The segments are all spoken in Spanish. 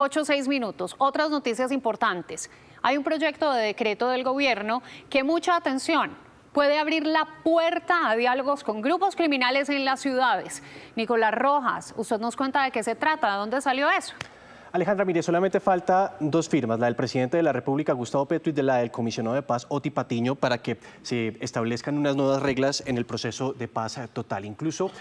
8:06. Otras noticias importantes. Hay un proyecto de decreto del gobierno que, mucha atención, puede abrir la puerta a diálogos con grupos criminales en las ciudades. Nicolás Rojas, usted nos cuenta de qué se trata, ¿de dónde salió eso? Alejandra, mire, solamente falta dos firmas, la del presidente de la República, Gustavo Petro, y de la del comisionado de paz, Oti Patiño, para que se establezcan unas nuevas reglas en el proceso de paz total. Incluso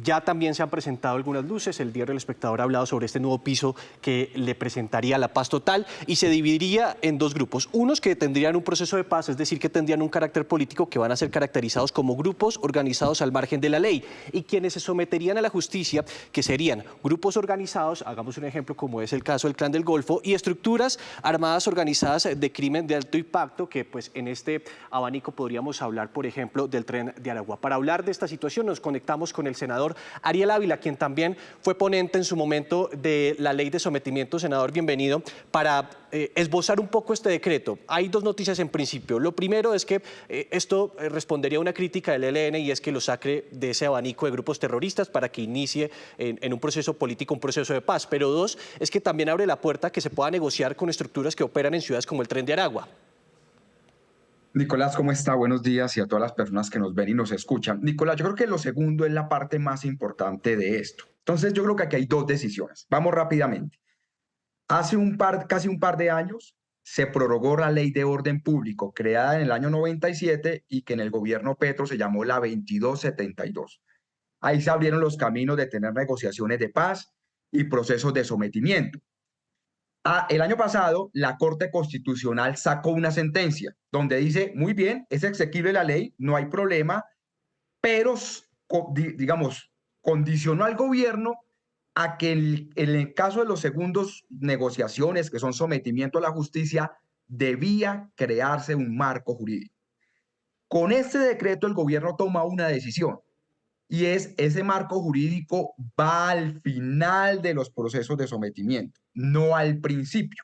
ya también se han presentado algunas luces. El diario El Espectador ha hablado sobre este nuevo piso que le presentaría la paz total y se dividiría en dos grupos. Unos que tendrían un proceso de paz, es decir, que tendrían un carácter político, que van a ser caracterizados como grupos organizados al margen de la ley, y quienes se someterían a la justicia, que serían grupos organizados, hagamos un ejemplo como es el caso del Clan del Golfo, y estructuras armadas organizadas de crimen de alto impacto, que pues en este abanico podríamos hablar, por ejemplo, del Tren de Aragua. Para hablar de esta situación nos conectamos con el senador Ariel Ávila, quien también fue ponente en su momento de la ley de sometimiento. Senador, bienvenido, para esbozar un poco este decreto. Hay dos noticias en principio. Lo primero es que esto respondería a una crítica del ELN, y es que lo saque de ese abanico de grupos terroristas para que inicie en un proceso político, un proceso de paz. Pero dos, es que también abre la puerta a que se pueda negociar con estructuras que operan en ciudades como el Tren de Aragua. Nicolás, ¿cómo está? Buenos días, y a todas las personas que nos ven y nos escuchan. Nicolás, yo creo que lo segundo es la parte más importante de esto. Entonces, yo creo que aquí hay dos decisiones. Vamos rápidamente. Hace casi un par de años se prorrogó la Ley de Orden Público, creada en el año 97 y que en el gobierno Petro se llamó la 2272. Ahí se abrieron los caminos de tener negociaciones de paz y procesos de sometimiento. El año pasado, la Corte Constitucional sacó una sentencia donde dice, muy bien, es exequible la ley, no hay problema, pero, digamos, condicionó al gobierno a que en el caso de los segundos negociaciones, que son sometimiento a la justicia, debía crearse un marco jurídico. Con este decreto, el gobierno toma una decisión, y es ese marco jurídico va al final de los procesos de sometimiento, no al principio.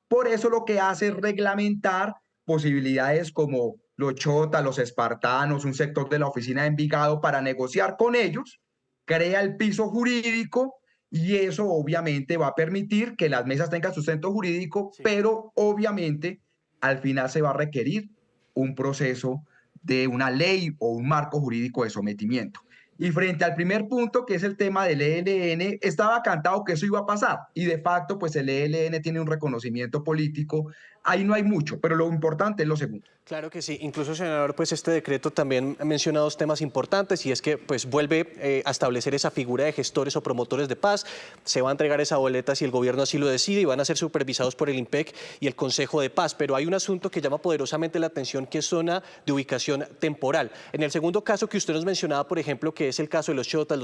Por eso lo que hace es reglamentar posibilidades como los chotas, los espartanos, un sector de la oficina de Envigado, para negociar con ellos, crea el piso jurídico, y eso obviamente va a permitir que las mesas tengan sustento jurídico, sí, pero obviamente al final se va a requerir un proceso de una ley o un marco jurídico de sometimiento. Y frente al primer punto, que es el tema del ELN, estaba cantado que eso iba a pasar. Y de facto, pues el ELN tiene un reconocimiento político. Ahí no hay mucho, pero lo importante es lo segundo. Claro que sí. Incluso, senador, pues este decreto también menciona dos temas importantes, y es que pues vuelve a establecer esa figura de gestores o promotores de paz. Se va a entregar esa boleta si el gobierno así lo decide, y van a ser supervisados por el IMPEC y el Consejo de Paz. Pero hay un asunto que llama poderosamente la atención, que es zona de ubicación temporal. En el segundo caso que usted nos mencionaba, por ejemplo, que es el caso de los chotas,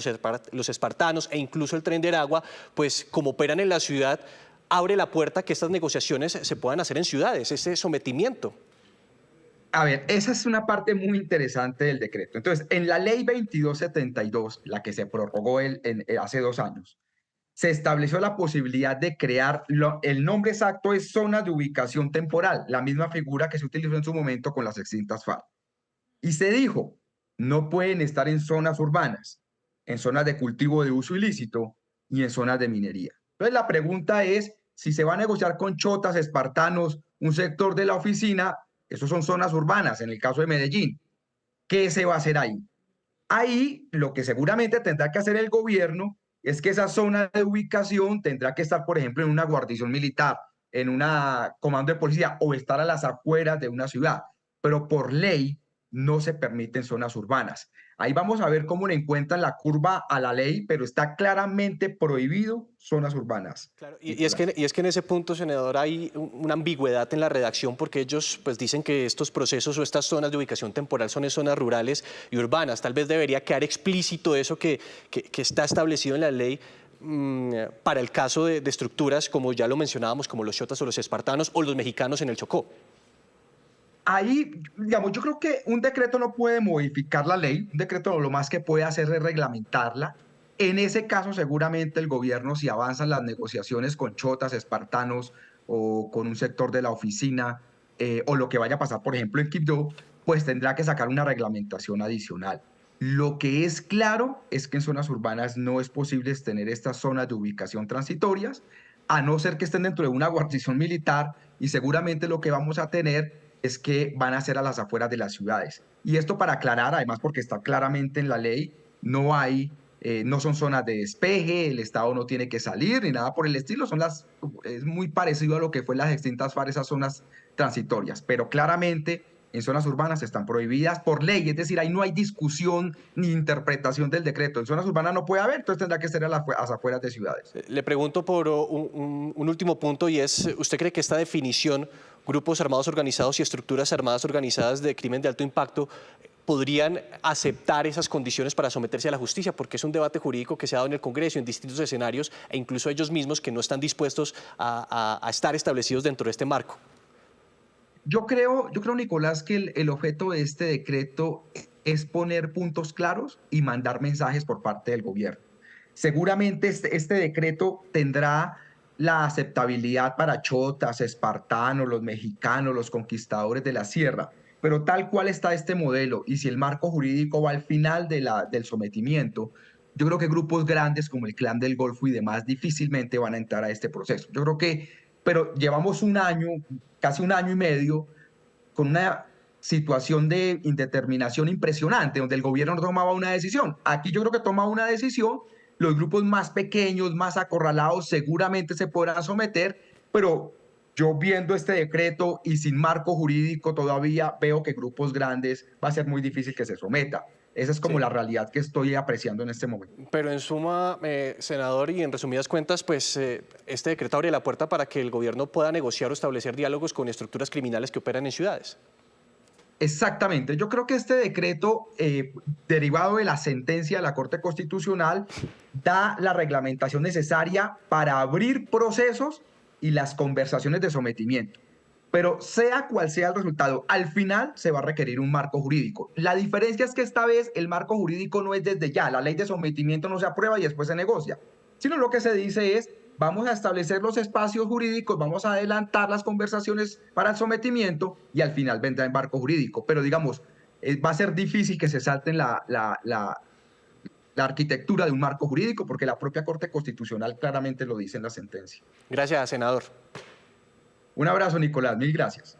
los espartanos e incluso el Tren de Aragua, pues como operan en la ciudad, abre la puerta a que estas negociaciones se puedan hacer en ciudades, ese sometimiento. A ver, esa es una parte muy interesante del decreto. Entonces, en la ley 2272, la que se prorrogó hace 2 años, se estableció la posibilidad de crear, el nombre exacto es zonas de ubicación temporal, la misma figura que se utilizó en su momento con las extintas FARC. Y se dijo, no pueden estar en zonas urbanas, en zonas de cultivo de uso ilícito y en zonas de minería. Entonces, la pregunta es, si se va a negociar con chotas, espartanos, un sector de la oficina, esos son zonas urbanas, en el caso de Medellín, ¿qué se va a hacer ahí? Ahí lo que seguramente tendrá que hacer el gobierno es que esa zona de ubicación tendrá que estar, por ejemplo, en una guarnición militar, en un comando de policía, o estar a las afueras de una ciudad. Pero por ley no se permiten zonas urbanas. Ahí vamos a ver cómo le encuentran la curva a la ley, pero está claramente prohibido zonas urbanas. Claro, y es que en ese punto, senador, hay una ambigüedad en la redacción, porque ellos pues dicen que estos procesos o estas zonas de ubicación temporal son en zonas rurales y urbanas. Tal vez debería quedar explícito eso que está establecido en la ley para el caso de estructuras, como ya lo mencionábamos, como los chotas o los espartanos o los mexicanos en el Chocó. Ahí, digamos, yo creo que un decreto no puede modificar la ley, un decreto lo más que puede hacer es reglamentarla. En ese caso, seguramente el gobierno, si avanzan las negociaciones con chotas, espartanos o con un sector de la oficina, o lo que vaya a pasar, por ejemplo, en Quibdó, pues tendrá que sacar una reglamentación adicional. Lo que es claro es que en zonas urbanas no es posible tener estas zonas de ubicación transitorias, a no ser que estén dentro de una guarnición militar, y seguramente lo que vamos a tener es que van a ser a las afueras de las ciudades. Y esto para aclarar, además porque está claramente en la ley, no son zonas de despeje, el Estado no tiene que salir ni nada por el estilo, es muy parecido a lo que fue las extintas FARC, esas zonas transitorias, pero claramente en zonas urbanas están prohibidas por ley, es decir, ahí no hay discusión ni interpretación del decreto. En zonas urbanas no puede haber, entonces tendrá que ser a las afueras de ciudades. Le pregunto por un último punto y es, ¿usted cree que esta definición, grupos armados organizados y estructuras armadas organizadas de crimen de alto impacto, podrían aceptar esas condiciones para someterse a la justicia? Porque es un debate jurídico que se ha dado en el Congreso, en distintos escenarios, e incluso ellos mismos que no están dispuestos a estar establecidos dentro de este marco. Yo creo, Nicolás, que el objeto de este decreto es poner puntos claros y mandar mensajes por parte del gobierno. Seguramente este decreto tendrá la aceptabilidad para chotas, espartanos, los mexicanos, los conquistadores de la sierra, pero tal cual está este modelo, y si el marco jurídico va al final del sometimiento, yo creo que grupos grandes como el Clan del Golfo y demás difícilmente van a entrar a este proceso. Yo creo que, pero llevamos un año, casi un año y medio, con una situación de indeterminación impresionante, donde el gobierno no tomaba una decisión. Aquí yo creo que toma una decisión, los grupos más pequeños, más acorralados, seguramente se podrán someter, pero yo viendo este decreto y sin marco jurídico todavía veo que grupos grandes va a ser muy difícil que se someta. Esa es como la realidad que estoy apreciando en este momento. Pero en suma, senador, y en resumidas cuentas, pues este decreto abre la puerta para que el gobierno pueda negociar o establecer diálogos con estructuras criminales que operan en ciudades. Exactamente. Yo creo que este decreto, derivado de la sentencia de la Corte Constitucional, da la reglamentación necesaria para abrir procesos y las conversaciones de sometimiento. Pero sea cual sea el resultado, al final se va a requerir un marco jurídico. La diferencia es que esta vez el marco jurídico no es desde ya, la ley de sometimiento no se aprueba y después se negocia, sino lo que se dice es, vamos a establecer los espacios jurídicos, vamos a adelantar las conversaciones para el sometimiento y al final vendrá el marco jurídico. Pero digamos, va a ser difícil que se salten la arquitectura de un marco jurídico porque la propia Corte Constitucional claramente lo dice en la sentencia. Gracias, senador. Un abrazo, Nicolás. Mil gracias.